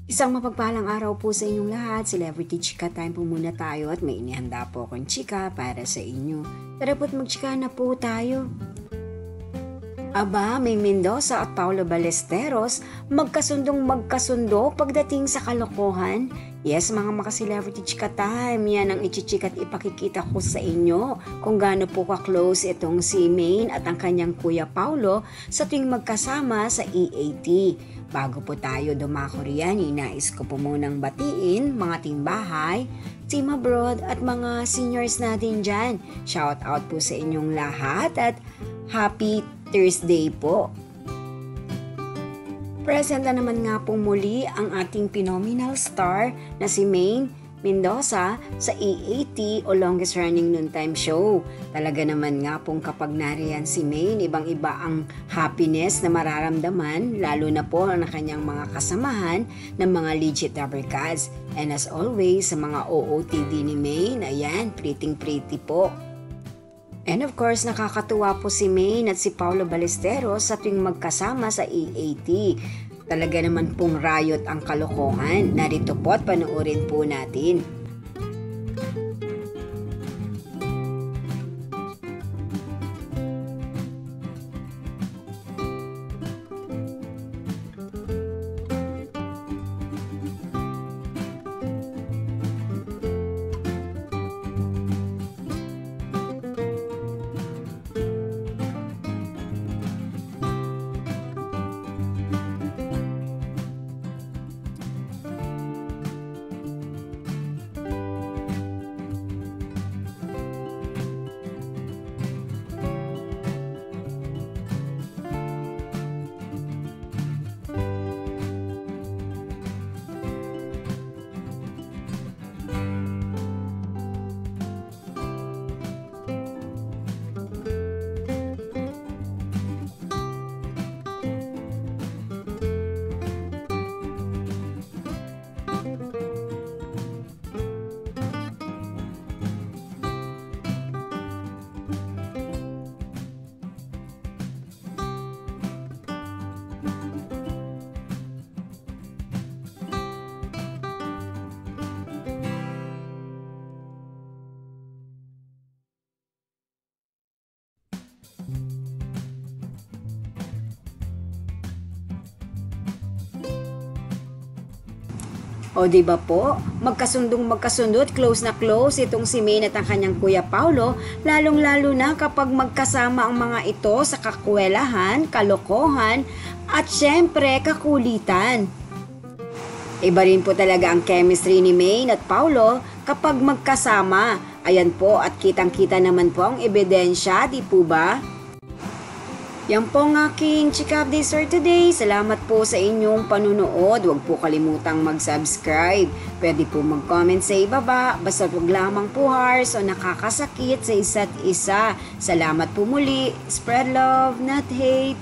Isang mapagpalang araw po sa inyong lahat. Celebrity Chika time po muna tayo at may inihanda po akong chika para sa inyo. Tara po't magchika na po tayo. Aba, may Mendoza at Paulo Ballesteros magkasundo pagdating sa kalokohan. Yes, mga maka-celebrity chika time, yan ang ichichika at ipakikita ko sa inyo kung gaano po ka-close itong si Maine at ang kanyang kuya Paulo sa tuwing magkasama sa EAT. Bago po tayo dumako riyan, inais ko po munang batiin mga timbahay, team abroad at mga seniors natin dyan. Shout out po sa inyong lahat at happy Thursday po. Present na naman nga pong muli ang ating phenomenal star na si Maine Mendoza sa EAT o Longest Running Noontime Show. Talaga naman nga pong kapag nariyan si Maine, ibang-iba ang happiness na mararamdaman, lalo na po ang kanyang mga kasamahan ng mga legit Abricads. And as always, sa mga OOTD ni Maine, ayan, pretty po. And of course, nakakatuwa po si Maine at si Paulo Ballesteros sa tuwing magkasama sa EAT. Talaga naman pong riot ang kalokohan. Narito po at panoorin po natin. O diba po, magkasundot, close na close itong si Maine at ang kanyang kuya Paulo, lalong-lalo na kapag magkasama ang mga ito sa kakwelahan, kalokohan, at syempre kakulitan. Iba rin po talaga ang chemistry ni Maine at Paulo kapag magkasama. Ayan po at kitang-kita naman po ang ebidensya, di po ba? Yan po ang aking chika update for today. Salamat po sa inyong panunood. Huwag po kalimutang mag-subscribe. Pwede po mag-comment sa ibaba. Basta wag lamang po harsh o nakakasakit sa isa't isa. Salamat po muli. Spread love, not hate.